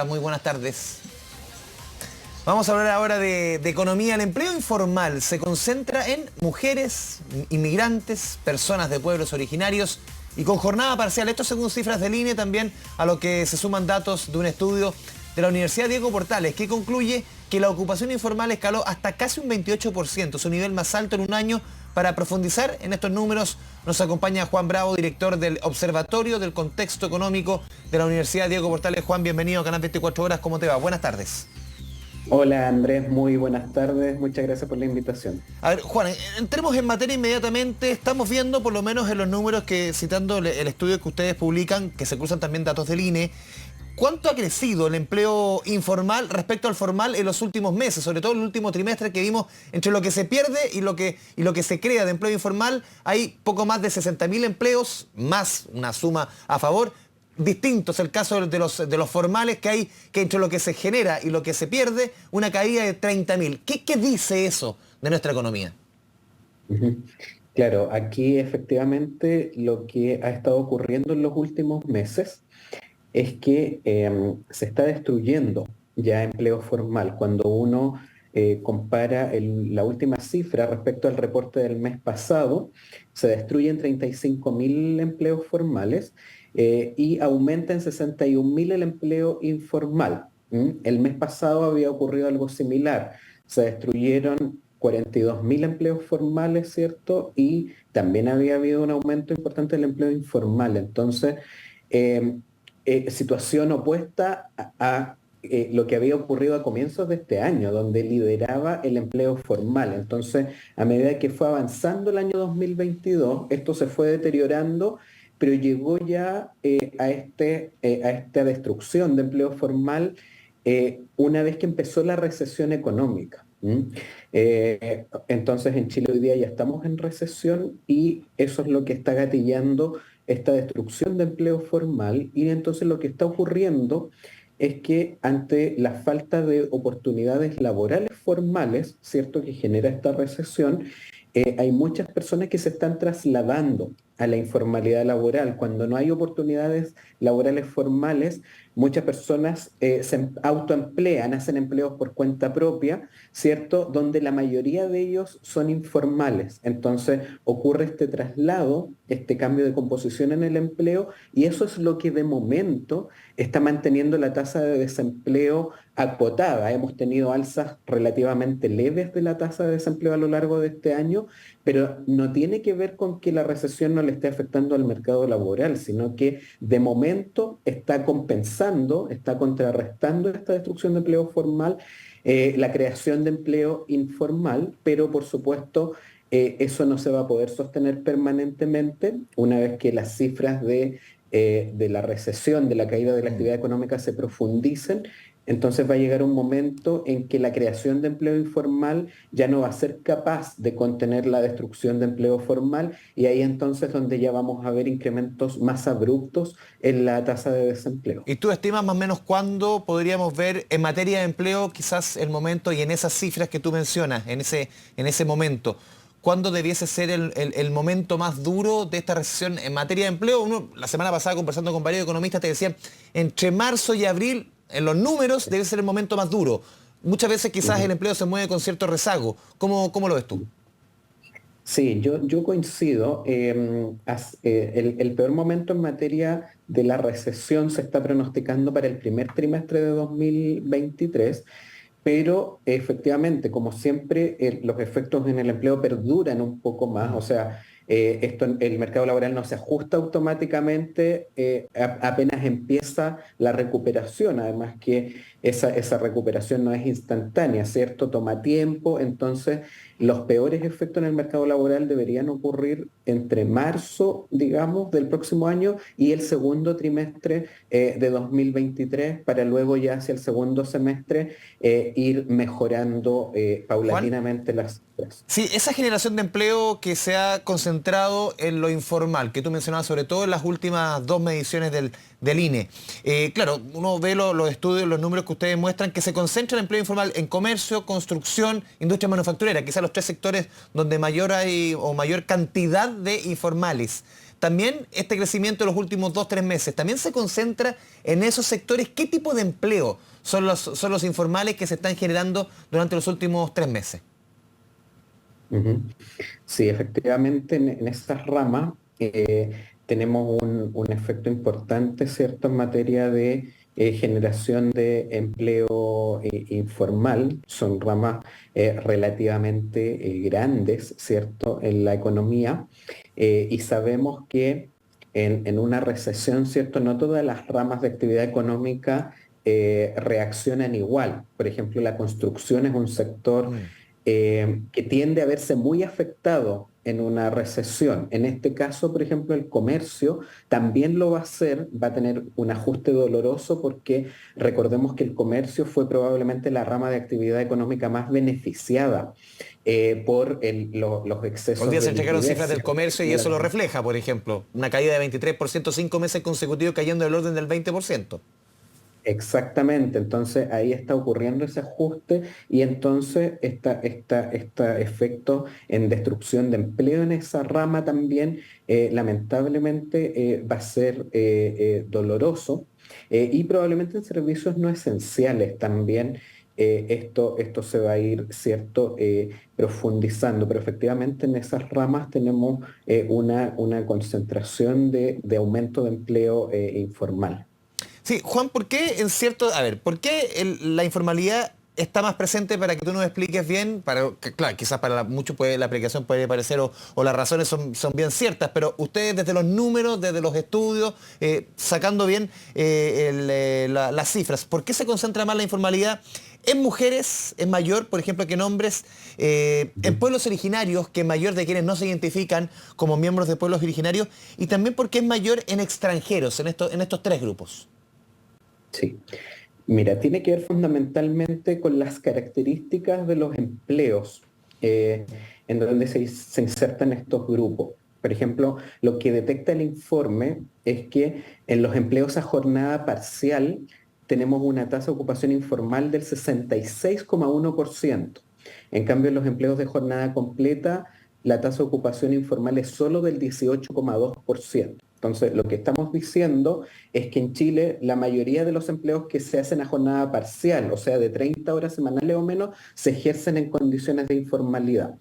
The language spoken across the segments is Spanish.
Muy buenas tardes. Vamos a hablar ahora de economía. El empleo informal se concentra en mujeres, inmigrantes, personas de pueblos originarios y con jornada parcial. Esto según cifras del INE, también a lo que se suman datos de un estudio de la Universidad Diego Portales, que concluye que la ocupación informal escaló hasta casi un 28%, su nivel más alto en un año. Para profundizar en estos números nos acompaña Juan Bravo, director del Observatorio del Contexto Económico de la Universidad Diego Portales. Juan, bienvenido a Canal 24 Horas. ¿Cómo te va? Buenas tardes. Hola Andrés, muy buenas tardes, muchas gracias por la invitación. A ver, Juan, entremos en materia inmediatamente. Estamos viendo, por lo menos en los números que, citando el estudio que ustedes publican, que se cruzan también datos del INE, ¿cuánto ha crecido el empleo informal respecto al formal en los últimos meses? Sobre todo en el último trimestre, que vimos entre lo que se pierde y lo que se crea de empleo informal. Hay poco más de 60.000 empleos, más una suma a favor. Distinto es el caso de los formales, que entre lo que se genera y lo que se pierde, una caída de 30.000. ¿Qué dice eso de nuestra economía? Ujú. Claro, aquí efectivamente lo que ha estado ocurriendo en los últimos meses es que se está destruyendo ya empleo formal. Cuando uno compara la última cifra respecto al reporte del mes pasado, se destruyen 35.000 empleos formales y aumenta en 61.000 el empleo informal. El mes pasado había ocurrido algo similar. Se destruyeron 42.000 empleos formales, ¿cierto? Y también había habido un aumento importante del empleo informal. Entonces, eh, situación opuesta a lo que había ocurrido a comienzos de este año, donde lideraba el empleo formal. Entonces, a medida que fue avanzando el año 2022, esto se fue deteriorando, pero llegó ya a esta destrucción de empleo formal una vez que empezó la recesión económica. Entonces, en Chile hoy día ya estamos en recesión y eso es lo que está gatillando esta destrucción de empleo formal, y entonces lo que está ocurriendo es que ante la falta de oportunidades laborales formales, ¿cierto?, que genera esta recesión, hay muchas personas que se están trasladando a la informalidad laboral. Cuando no hay oportunidades laborales formales, muchas personas se autoemplean, hacen empleos por cuenta propia, ¿cierto? Donde la mayoría de ellos son informales. Entonces ocurre este traslado, este cambio de composición en el empleo, y eso es lo que de momento está manteniendo la tasa de desempleo acotada. Hemos tenido alzas relativamente leves de la tasa de desempleo a lo largo de este año, pero no tiene que ver con que la recesión no le esté afectando al mercado laboral, sino que de momento está compensando, está contrarrestando esta destrucción de empleo formal, la creación de empleo informal, pero por supuesto eso no se va a poder sostener permanentemente una vez que las cifras de la recesión, de la caída de la actividad económica se profundicen. Entonces va a llegar un momento en que la creación de empleo informal ya no va a ser capaz de contener la destrucción de empleo formal, y ahí entonces donde ya vamos a ver incrementos más abruptos en la tasa de desempleo. ¿Y tú estimas más o menos cuándo podríamos ver en materia de empleo quizás el momento, y en esas cifras que tú mencionas, en ese momento, cuándo debiese ser el momento más duro de esta recesión en materia de empleo? La semana pasada, conversando con varios economistas, te decían, entre marzo y abril, en los números, debe ser el momento más duro. Muchas veces quizás el empleo se mueve con cierto rezago. ¿Cómo lo ves tú? Sí, yo coincido. El peor momento en materia de la recesión se está pronosticando para el primer trimestre de 2023, pero efectivamente, como siempre, los efectos en el empleo perduran un poco más. O sea, el mercado laboral no se ajusta automáticamente apenas empieza la recuperación. Además que esa recuperación no es instantánea, ¿cierto? Toma tiempo. Entonces, los peores efectos en el mercado laboral deberían ocurrir entre marzo, digamos, del próximo año y el segundo trimestre de 2023, para luego ya hacia el segundo semestre ir mejorando Juan. paulatinamente las cifras. Sí, esa generación de empleo que se ha concentrado en lo informal, que tú mencionabas sobre todo en las últimas dos mediciones del INE. Claro, uno ve los estudios, los números que ustedes muestran, que se concentra el empleo informal en comercio, construcción, industria manufacturera, quizás los tres sectores donde mayor hay o mayor cantidad de informales. también este crecimiento de los últimos 2, 3 meses, ¿también se concentra en esos sectores? ¿Qué tipo de empleo son los informales que se están generando durante los últimos 3 meses? Ujú. Sí, efectivamente, en estas ramas tenemos un efecto importante, ¿cierto?, en materia de generación de empleo informal. Son ramas relativamente grandes, ¿cierto?, en la economía. Y sabemos que en una recesión, ¿cierto?, no todas las ramas de actividad económica reaccionan igual. Por ejemplo, la construcción es un sector Mm. que tiende a verse muy afectado en una recesión. En este caso, por ejemplo, el comercio también lo va a hacer, va a tener un ajuste doloroso porque recordemos que el comercio fue probablemente la rama de actividad económica más beneficiada por los Hoy excesos día se de entregaron liquidez, cifras del ¿cierto?, que comercio y tenía eso lo la. refleja, por ejemplo, una caída de 23%, 5 meses consecutivos cayendo del orden del 20%. Exactamente, entonces ahí está ocurriendo ese ajuste y entonces este efecto en destrucción de empleo en esa rama también lamentablemente va a ser doloroso y probablemente en servicios no esenciales también esto se va a ir, ¿cierto?, profundizando, pero efectivamente en esas ramas tenemos una concentración de aumento de empleo informal. Sí, Juan, ¿por qué en cierto, a ver, por qué la informalidad está más presente para que tú nos expliques bien? Claro, quizás para muchos la aplicación puede parecer o las razones son bien ciertas, pero ustedes desde los números, desde los estudios, sacando bien las cifras, ¿por qué se concentra más la informalidad en mujeres, en mayor, por ejemplo, que en hombres, en pueblos originarios, que en mayor de quienes no se identifican como miembros de pueblos originarios, y también porque es mayor en extranjeros, en estos tres grupos? Sí. Mira, tiene que ver fundamentalmente con las características de los empleos eh, en donde se insertan estos grupos. Por ejemplo, lo que detecta el informe es que en los empleos a jornada parcial tenemos una tasa de ocupación informal del 66,1%. En cambio, en los empleos de jornada completa, la tasa de ocupación informal es solo del 18,2%. Entonces, lo que estamos diciendo es que en Chile la mayoría de los empleos que se hacen a jornada parcial, o sea, de 30 horas semanales o menos, se ejercen en condiciones de informalidad.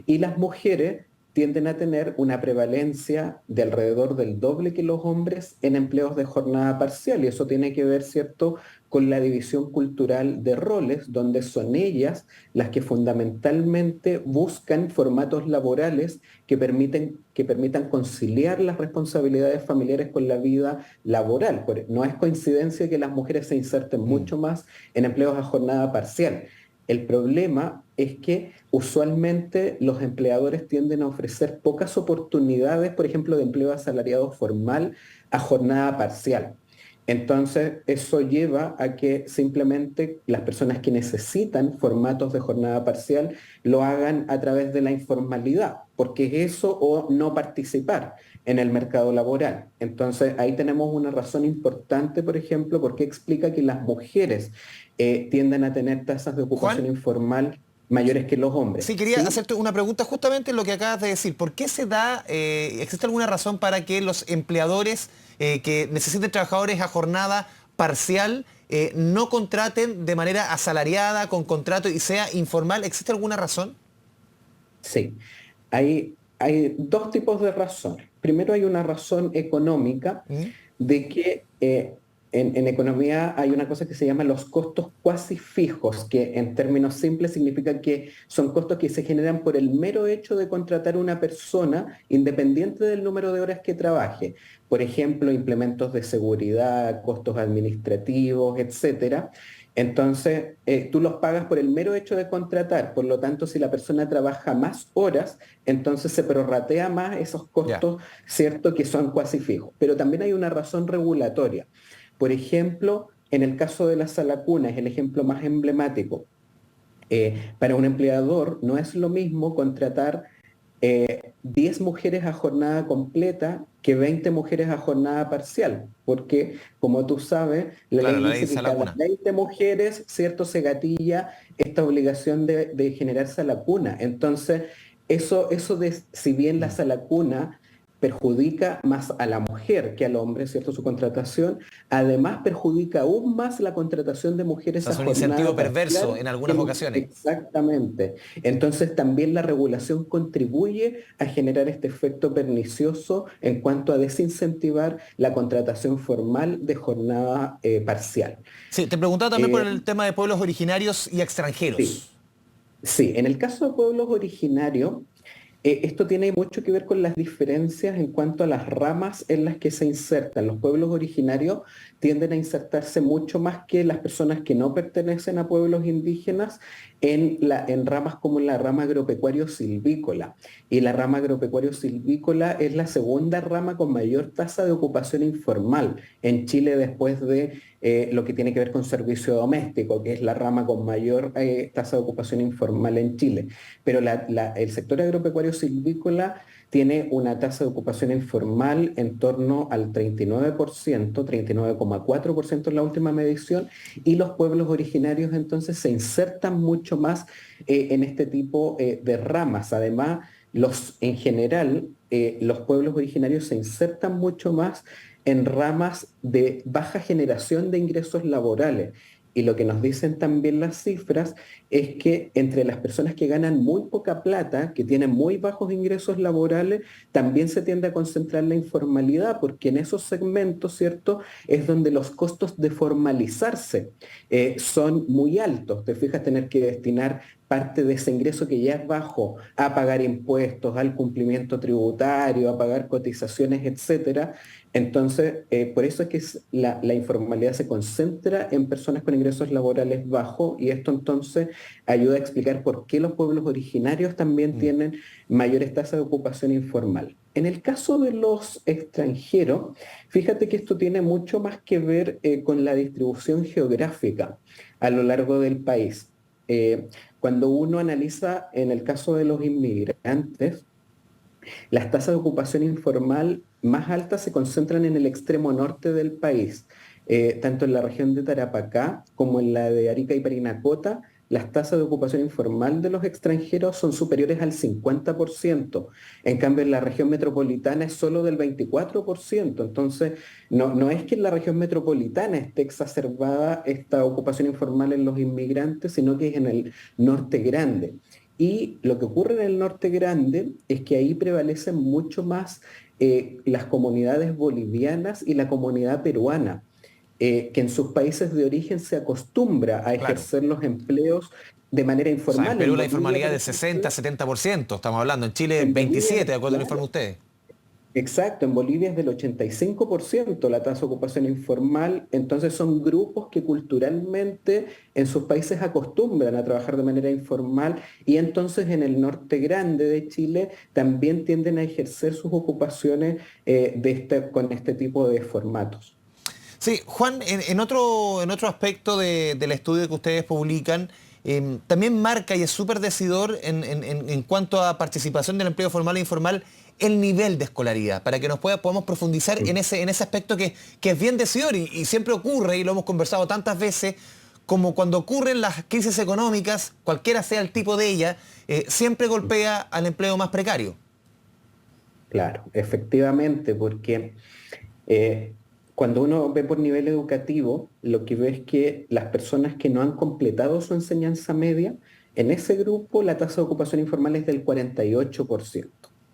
Y las mujeres tienden a tener una prevalencia de alrededor del doble que los hombres en empleos de jornada parcial. Y eso tiene que ver, ¿cierto?, con la división cultural de roles, donde son ellas las que fundamentalmente buscan formatos laborales que permitan conciliar las responsabilidades familiares con la vida laboral. No es coincidencia que las mujeres se inserten Mm. mucho más en empleos a jornada parcial. El problema es que usualmente los empleadores tienden a ofrecer pocas oportunidades, por ejemplo, de empleo asalariado formal a jornada parcial. Entonces, eso lleva a que simplemente las personas que necesitan formatos de jornada parcial lo hagan a través de la informalidad, porque es eso o no participar en el mercado laboral. Entonces, ahí tenemos una razón importante, por ejemplo, porque explica que las mujeres tienden a tener tasas de ocupación Juan, informal mayores que los hombres. sí, quería ¿Sí? hacerte una pregunta justamente en lo que acabas de decir. ¿Por qué se da, existe alguna razón para que los empleadores que necesiten trabajadores a jornada parcial no contraten de manera asalariada, con contrato y sea informal? ¿Existe alguna razón? Sí. Hay dos tipos de razones. Primero hay una razón económica ¿Mm? de que en economía hay una cosa que se llama los costos cuasi fijos, que en términos simples significa que son costos que se generan por el mero hecho de contratar a una persona independiente del número de horas que trabaje. Por ejemplo, implementos de seguridad, costos administrativos, etcétera. Entonces, tú los pagas por el mero hecho de contratar. Por lo tanto, si la persona trabaja más horas, entonces se prorratea más esos Ya. costos, ¿cierto?, que son cuasi fijos. Pero también hay una razón regulatoria. Por ejemplo, en el caso de la sala cuna, es el ejemplo más emblemático. Para un empleador no es lo mismo contratar 10 mujeres a jornada completa que 20 mujeres a jornada parcial, porque como tú sabes, la Claro, ley la ley dice que esa cada laguna. 20 mujeres, ¿cierto?, se gatilla esta obligación de generarse la cuna. Entonces, si bien la Mm. salacuna perjudica más a la mujer que al hombre, ¿cierto? Su contratación. Además, perjudica aún más la contratación de O mujeres sea, a es un jornada incentivo perverso parcial. en algunas ocasiones. Exactamente. Entonces, también la regulación contribuye a generar este efecto pernicioso en cuanto a desincentivar la contratación formal de jornada parcial. Sí, te preguntaba también por Eh, el tema de pueblos originarios y sí, extranjeros. sí, en el caso de pueblos originarios, esto tiene mucho que ver con las diferencias en cuanto a las ramas en las que se insertan. Los pueblos originarios tienden a insertarse mucho más que las personas que no pertenecen a pueblos indígenas en ramas como la rama agropecuario silvícola. Y la rama agropecuario silvícola es la segunda rama con mayor tasa de ocupación informal en Chile después de lo que tiene que ver con servicio doméstico, que es la rama con mayor tasa de ocupación informal en Chile. Pero el sector agropecuario silvícola tiene una tasa de ocupación informal en torno al 39%, 39,4% en la última medición, y los pueblos originarios entonces se insertan mucho más en este tipo de ramas. Además, en general, los pueblos originarios se insertan mucho más en ramas de baja generación de ingresos laborales. Y lo que nos dicen también las cifras es que entre las personas que ganan muy poca plata, que tienen muy bajos ingresos laborales, también se tiende a concentrar la informalidad, porque en esos segmentos, ¿cierto?, es donde los costos de formalizarse son muy altos. Te fijas, tener que destinar parte de ese ingreso que ya es bajo a pagar impuestos, al cumplimiento tributario, a pagar cotizaciones, etcétera. Entonces, por eso es que la informalidad se concentra en personas con ingresos laborales bajos, y esto entonces ayuda a explicar por qué los pueblos originarios también Mm. tienen mayores tasas de ocupación informal. En el caso de los extranjeros, fíjate que esto tiene mucho más que ver con la distribución geográfica a lo largo del país. Cuando uno analiza en el caso de los inmigrantes, las tasas de ocupación informal más altas se concentran en el extremo norte del país, tanto en la región de Tarapacá como en la de Arica y Parinacota. Las tasas de ocupación informal de los extranjeros son superiores al 50%. En cambio, en la región metropolitana es solo del 24%. Entonces, no es que en la región metropolitana esté exacerbada esta ocupación informal en los inmigrantes, sino que es en el norte grande. Y lo que ocurre en el norte grande es que ahí prevalecen mucho más las comunidades bolivianas y la comunidad peruana, que en sus países de origen se acostumbra a Claro. ejercer los empleos de manera O sea, en informal. Perú En la Bolivia, informalidad por es de 60, ejemplo, 70%, estamos hablando. En Chile en Bolivia, 27, de acuerdo al informe de claro, ustedes. exacto, en Bolivia es del 85% la tasa de ocupación informal. Entonces son grupos que culturalmente en sus países acostumbran a trabajar de manera informal, y entonces en el norte grande de Chile también tienden a ejercer sus ocupaciones con este tipo de formatos. Sí, Juan, en otro aspecto del estudio que ustedes publican, también marca y es súper decidor en cuanto a participación del empleo formal e informal el nivel de escolaridad, para que podamos profundizar en ese aspecto que es bien decidor y siempre ocurre, y lo hemos conversado tantas veces, como cuando ocurren las crisis económicas, cualquiera sea el tipo de ella, siempre golpea al empleo más precario. Claro, efectivamente, porque Eh, cuando uno ve por nivel educativo, lo que ve es que las personas que no han completado su enseñanza media, en ese grupo la tasa de ocupación informal es del 48%.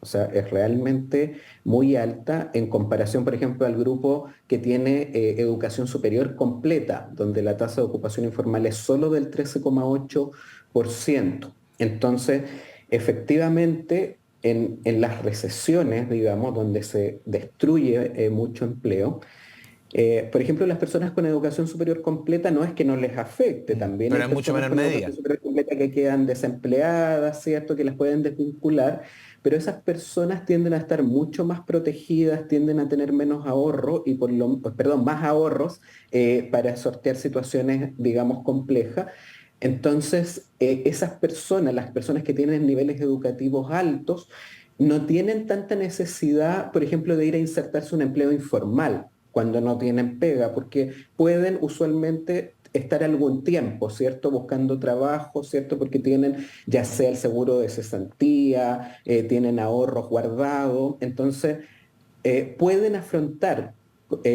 O sea, es realmente muy alta en comparación, por ejemplo, al grupo que tiene educación superior completa, donde la tasa de ocupación informal es solo del 13,8%. Entonces, efectivamente, en las recesiones, digamos, donde se destruye mucho empleo, por ejemplo, las personas con educación superior completa no es que no les afecte, también Pero hay en mucho personas menor con educación medida. superior completa que quedan desempleadas, ¿cierto? Que las pueden desvincular, pero esas personas tienden a estar mucho más protegidas, tienden a tener menos ahorro y perdón, más ahorros para sortear situaciones, digamos, complejas. Entonces, esas personas, las personas que tienen niveles educativos altos, no tienen tanta necesidad, por ejemplo, de ir a insertarse un empleo informal cuando no tienen pega, porque pueden usualmente estar algún tiempo, ¿cierto? Buscando trabajo, ¿cierto? Porque tienen ya sea el seguro de cesantía, tienen ahorros guardados, entonces pueden afrontar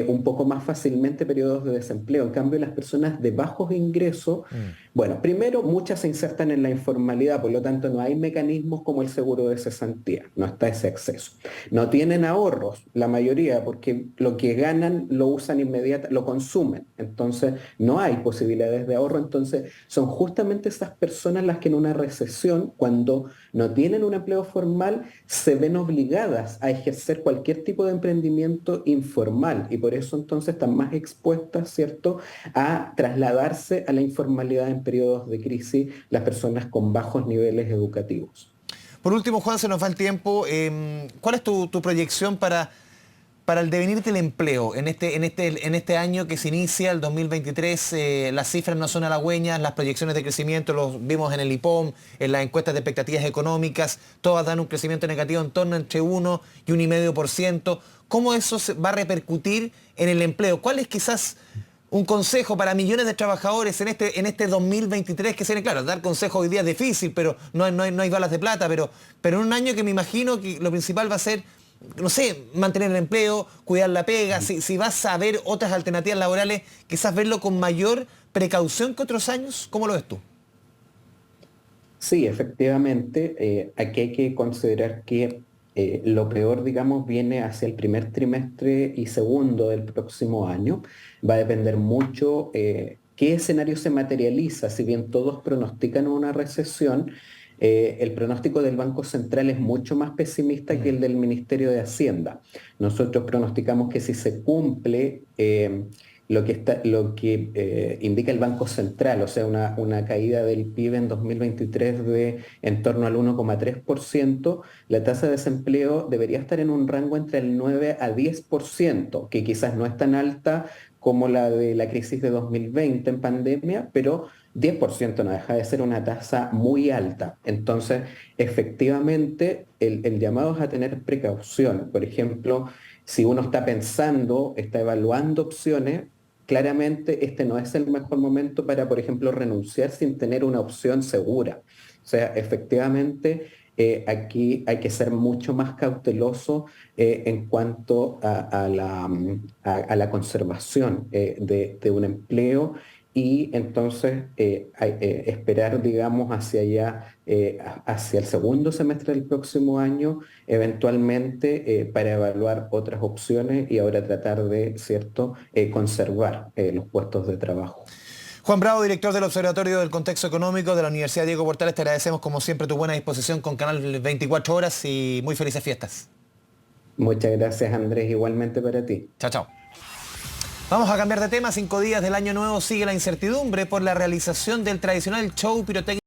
un poco más fácilmente periodos de desempleo. En cambio, las personas de bajos ingresos, Mm. bueno, primero muchas se insertan en la informalidad, por lo tanto no hay mecanismos como el seguro de cesantía, no está ese acceso. No tienen ahorros, la mayoría, porque lo que ganan lo usan inmediatamente, lo consumen, entonces no hay posibilidades de ahorro, entonces son justamente esas personas las que en una recesión, cuando no tienen un empleo formal, se ven obligadas a ejercer cualquier tipo de emprendimiento informal y por eso entonces están más expuestas, ¿cierto?, a trasladarse a la informalidad en periodos de crisis las personas con bajos niveles educativos. Por último, Juan, se nos va el tiempo. ¿Cuál es tu proyección para el devenir del empleo en este año que se inicia, el 2023? Las cifras no son halagüeñas, las proyecciones de crecimiento los vimos en el IPOM, en las encuestas de expectativas económicas, todas dan un crecimiento negativo en torno entre 1 y 1,5%. ¿Cómo eso va a repercutir en el empleo? ¿Cuál es quizás un consejo para millones de trabajadores en este 2023 que se viene? Claro, dar consejo hoy día es difícil, pero no hay balas de plata, pero en un año que me imagino que lo principal va a ser, no sé, mantener el empleo, cuidar la pega, si vas a ver otras alternativas laborales, quizás verlo con mayor precaución que otros años. ¿Cómo lo ves tú? Sí, efectivamente, aquí hay que considerar que lo peor, digamos, viene hacia el primer trimestre y segundo del próximo año. Va a depender mucho qué escenario se materializa. Si bien todos pronostican una recesión, el pronóstico del Banco Central es mucho más pesimista que Mm. el del Ministerio de Hacienda. Nosotros pronosticamos que si se cumple lo que indica el Banco Central, o sea, una caída del PIB en 2023 de en torno al 1,3%, la tasa de desempleo debería estar en un rango entre el 9 a 10%, que quizás no es tan alta como la de la crisis de 2020 en pandemia, pero 10% no deja de ser una tasa muy alta. Entonces, efectivamente, el llamado es a tener precaución. Por ejemplo, si uno está pensando, está evaluando opciones, claramente este no es el mejor momento para, por ejemplo, renunciar sin tener una opción segura. O sea, efectivamente, aquí hay que ser mucho más cauteloso en cuanto a la conservación de un empleo y entonces esperar, digamos, hacia allá, hacia el segundo semestre del próximo año, eventualmente para evaluar otras opciones y ahora tratar de, ¿cierto?, conservar los puestos de trabajo. Juan Bravo, director del Observatorio del Contexto Económico de la Universidad Diego Portales, te agradecemos como siempre tu buena disposición con Canal 24 Horas y muy felices fiestas. Muchas gracias, Andrés, igualmente para ti. Chao, chao. Vamos a cambiar de tema. 5 días del año nuevo, sigue la incertidumbre por la realización del tradicional show pirotécnico.